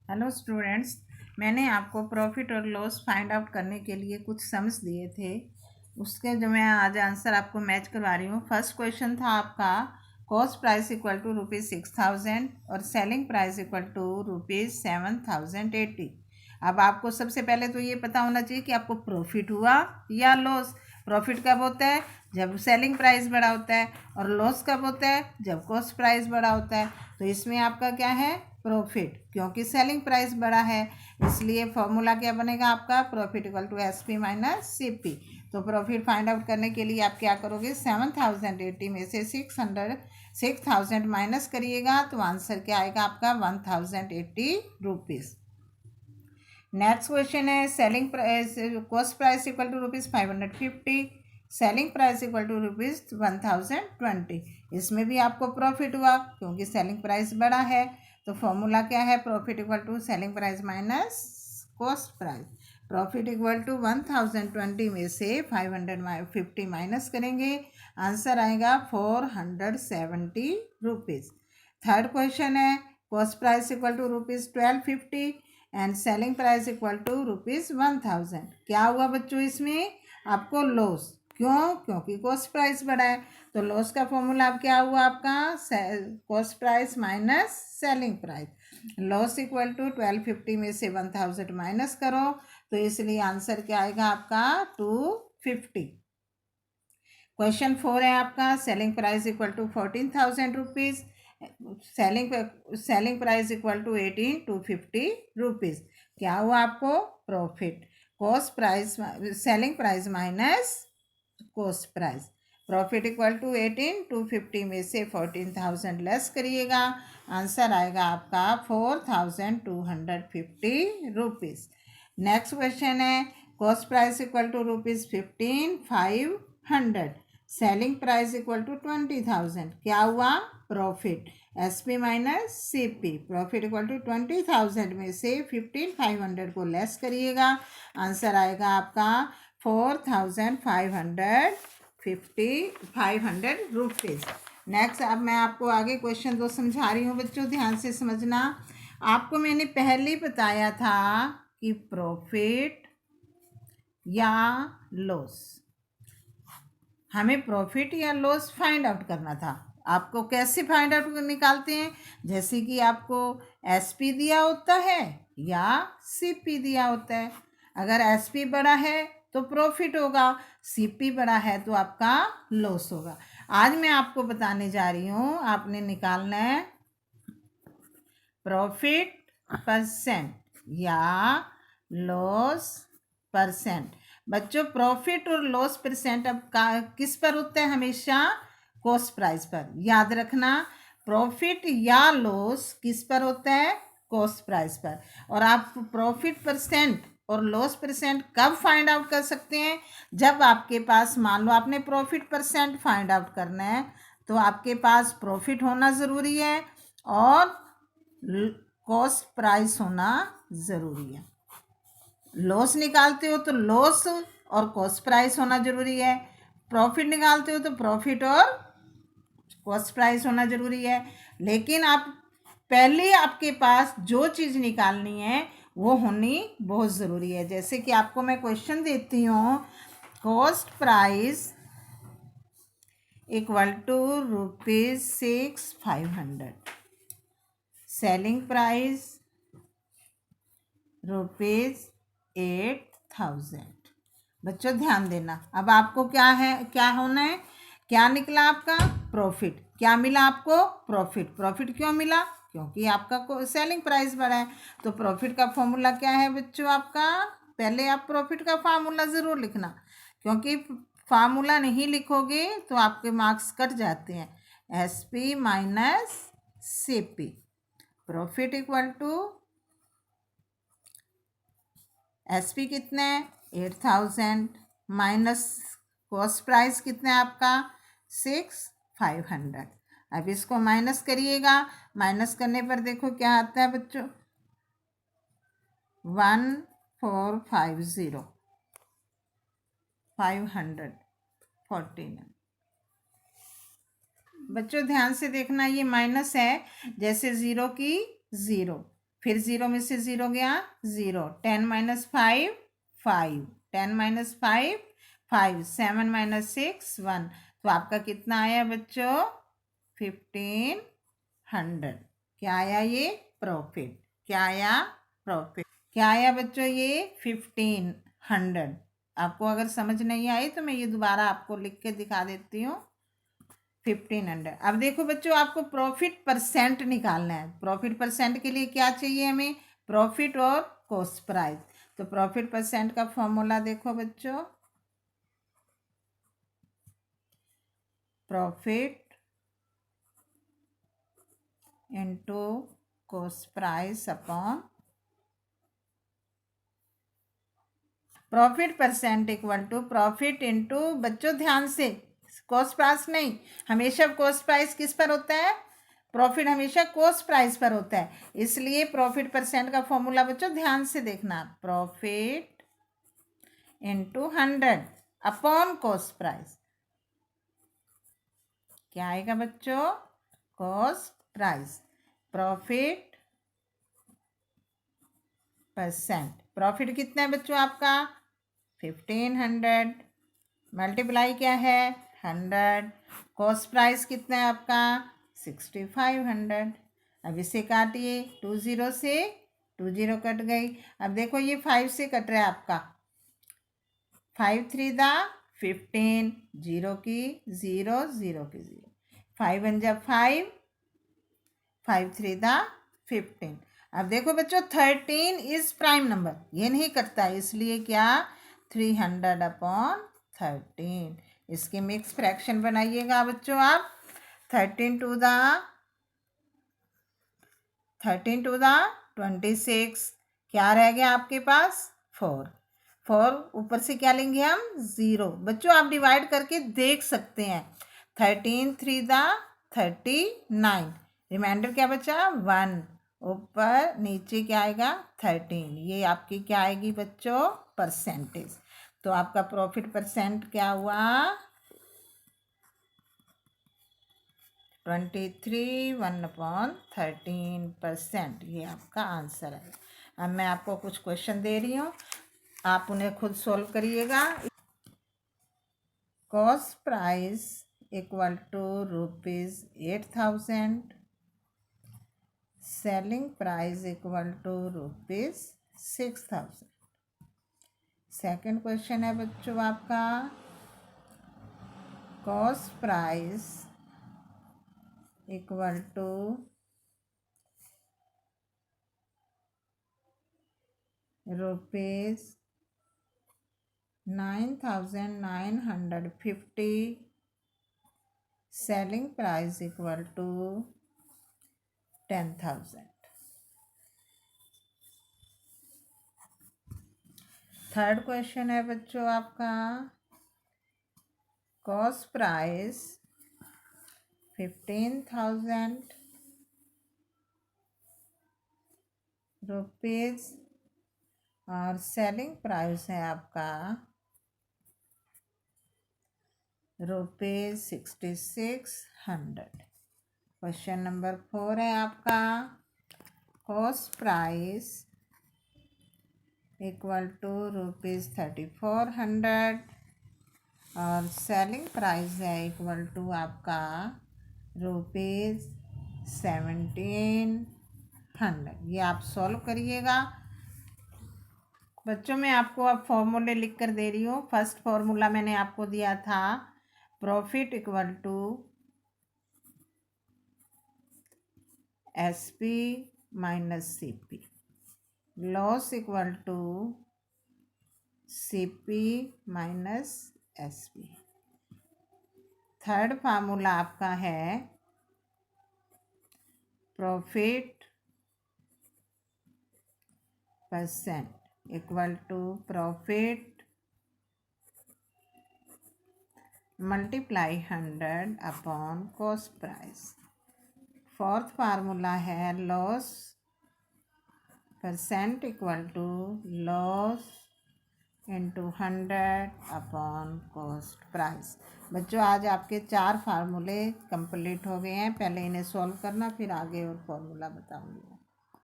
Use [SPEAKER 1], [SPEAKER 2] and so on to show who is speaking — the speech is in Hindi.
[SPEAKER 1] हेलो स्टूडेंट्स, मैंने आपको प्रॉफिट और लॉस फाइंड आउट करने के लिए कुछ सम्स दिए थे। उसके जो मैं आज आंसर आपको मैच करवा रही हूँ। फर्स्ट क्वेश्चन था आपका कॉस्ट प्राइस इक्वल टू ₹6,000 और सेलिंग प्राइस इक्वल टू ₹7,080। अब आपको सबसे पहले तो ये पता होना चाहिए कि आपको प्रॉफिट हुआ या लॉस। प्रॉफिट कब होता है? जब सेलिंग प्राइस बड़ा होता है। और लॉस कब होता है? जब कॉस्ट प्राइस बड़ा होता है। तो इसमें आपका क्या है? प्रॉफिट, क्योंकि सेलिंग प्राइस बड़ा है इसलिए फॉर्मूला क्या बनेगा आपका? Profit equal to SP minus CP। तो प्रॉफिट फाइंड आउट करने के लिए आप क्या करोगे? 7,080 में से 6,000 माइनस करिएगा तो आंसर क्या आएगा आपका? 1,080 रुपीज़। नेक्स्ट क्वेश्चन है selling price cost price equal to ₹550, selling price equal to ₹1,020। इसमें भी आपको प्रॉफिट हुआ क्योंकि सेलिंग प्राइस बड़ा है। तो फॉर्मूला क्या है? Profit equal to selling price minus cost price. Profit equal to 1,020 में से 550 माइनस करेंगे, आंसर आएगा 470 रुपीज़। थर्ड क्वेश्चन है cost price equal to ₹1250 and selling price equal to ₹1,000। क्या हुआ बच्चों? इसमें आपको लॉस। क्यों? क्योंकि कॉस्ट प्राइस बढ़ा है। तो लॉस का फॉर्मूला अब क्या हुआ आपका? Cost price minus selling price. Loss equal to 1250 में से 1,000 माइनस करो तो इसलिए आंसर क्या आएगा आपका? 250। क्वेश्चन 4 है आपका selling price equal to 14,000 rupees, selling price equal to 250 rupees. क्या हुआ आपको? Profit. Cost price selling price minus cost price. Profit equal to 250 में से 14,000 लेस करिएगा, आंसर आएगा आपका 4,250 रुपीज़। नेक्स्ट क्वेश्चन है cost price equal to ₹15,500, selling price equal to 20,000। क्या हुआ? Profit. SP minus CP। Profit equal to 20,000 में से 15,500 को लेस करिएगा, आंसर आएगा आपका 4,500 रुपीज़। नेक्स्ट अब मैं आपको आगे क्वेश्चन 2 समझा रही हूँ बच्चों, ध्यान से समझना। आपको मैंने पहले ही बताया था कि प्रॉफिट या लॉस, हमें प्रॉफिट या लॉस फाइंड आउट करना था। आपको कैसे फाइंड आउट निकालते हैं? जैसे कि आपको SP दिया होता है या CP दिया होता है। अगर SP बड़ा है तो प्रॉफिट होगा, CP बड़ा है तो आपका लॉस होगा। आज मैं आपको बताने जा रही हूँ, आपने निकालना है प्रॉफिट परसेंट या लॉस परसेंट। बच्चों प्रॉफिट और लॉस परसेंट अब किस पर होता है? हमेशा कॉस्ट प्राइस पर। याद रखना, प्रॉफिट या लॉस किस पर होता है? कॉस्ट प्राइस पर। और आप प्रॉफिट परसेंट और लॉस परसेंट कब फाइंड आउट कर सकते हैं? जब आपके पास, मान लो आपने प्रॉफिट परसेंट फाइंड आउट करना है तो आपके पास प्रॉफिट होना ज़रूरी है और कॉस्ट प्राइस होना ज़रूरी है। लॉस निकालते हो तो लॉस और कॉस्ट प्राइस होना ज़रूरी है, प्रॉफिट निकालते हो तो प्रॉफिट और कॉस्ट प्राइस होना ज़रूरी है। लेकिन आप पहले आपके पास जो चीज़ निकालनी है वो होनी बहुत ज़रूरी है। जैसे कि आपको मैं क्वेश्चन देती हूँ, cost price equal to ₹6,500, selling price ₹8,000। बच्चों ध्यान देना, अब आपको क्या है, क्या होना है? क्या निकला आपका? प्रॉफिट। क्या मिला आपको? प्रॉफिट। प्रॉफिट क्यों मिला? क्योंकि आपका सेलिंग प्राइस बढ़ा है। तो प्रॉफिट का फॉर्मूला क्या है बच्चों आपका? पहले आप प्रॉफिट का फार्मूला ज़रूर लिखना, क्योंकि फार्मूला नहीं लिखोगे तो आपके मार्क्स कट जाते हैं। SP minus CP। Profit equal to SP कितना है? 8,000 माइनस कॉस्ट प्राइस कितना है आपका? 6,500। अब इसको माइनस करिएगा, माइनस करने पर देखो क्या आता है बच्चों? 1,450 549। बच्चों ध्यान से देखना, ये माइनस है, जैसे ज़ीरो की ज़ीरो, फिर 0 में से 0 गया 0, 10 माइनस 5 5, 10 माइनस 5 5, 7 माइनस 6 1। तो आपका कितना आया बच्चों? 1500। क्या आया ये? प्रॉफिट। क्या आया? प्रॉफिट। क्या आया बच्चों? ये 1500। आपको अगर समझ नहीं आई तो मैं ये दोबारा आपको लिख के दिखा देती हूँ। 1500। अब देखो बच्चों, आपको प्रॉफिट परसेंट निकालना है। प्रॉफिट परसेंट के लिए क्या चाहिए हमें? प्रॉफिट और कॉस्ट प्राइस। तो प्रॉफिट परसेंट का फॉर्मूला देखो बच्चों, profit into cost price upon profit percent equal to profit into, बच्चों ध्यान से, कॉस्ट प्राइस नहीं, हमेशा कॉस्ट प्राइस किस पर होता है? प्रॉफिट हमेशा कॉस्ट प्राइस पर होता है, इसलिए प्रॉफिट परसेंट का फॉर्मूला बच्चों ध्यान से देखना, profit into 100 upon cost price. क्या आएगा बच्चों? Cost price. Profit percent, profit कितना है बच्चों आपका? 1500, मल्टीप्लाई क्या है? 100। कॉस्ट प्राइस कितना है आपका? 6500। अब इसे काटिए, 20 से 20 कट गई। अब देखो ये 5 से कट रहा है आपका, 5 3 दा 15, 0 की 0, 0 की 0, 5 1 जा 5, 5 3 दा 15। अब देखो बच्चों 13 इज प्राइम नंबर, ये नहीं कटता है, इसलिए क्या? 300 अपॉन 13। इसके मिक्स फ्रैक्शन बनाइएगा बच्चों आप। 13 टू द 26। क्या रह गया आपके पास? 4। 4 ऊपर से क्या लेंगे हम? 0। बच्चों आप डिवाइड करके देख सकते हैं। 13 3 द 39, रिमाइंडर क्या बचा? 1। ऊपर नीचे क्या आएगा? 13। ये आपकी क्या आएगी बच्चों? परसेंटेज। तो आपका प्रॉफिट परसेंट क्या हुआ? 23 1/13%। ये आपका आंसर है। अब मैं आपको कुछ क्वेश्चन दे रही हूँ, आप उन्हें खुद सॉल्व करिएगा। Cost price equal to ₹8,000, selling price equal to ₹6,000। Second question है बच्चों आपका, cost price equal to ₹9,950, selling price equal to 10,000। Third question है बच्चों आपका, कॉस्ट प्राइस 15,000 रुपीज़ और सेलिंग प्राइस है आपका ₹6600। क्वेश्चन नंबर 4 है आपका, कॉस्ट प्राइस इक्वल टू ₹3400 और सेलिंग प्राइस है इक्वल टू आपका ₹1700। ये आप सॉल्व करिएगा बच्चों। मैं आपको अब फॉर्मूले लिख कर दे रही हूँ। फर्स्ट फॉर्मूला मैंने आपको दिया था, profit equal to SP minus CP, loss equal to CP minus SP। Third formula आपका है profit percent equal to profit multiply 100 upon cost price. Fourth formula है loss percent equal to loss into 100 upon cost price. बच्चों आज आपके 4 फार्मूले कंप्लीट हो गए हैं। पहले इन्हें सॉल्व करना, फिर आगे और फार्मूला बताऊंगी।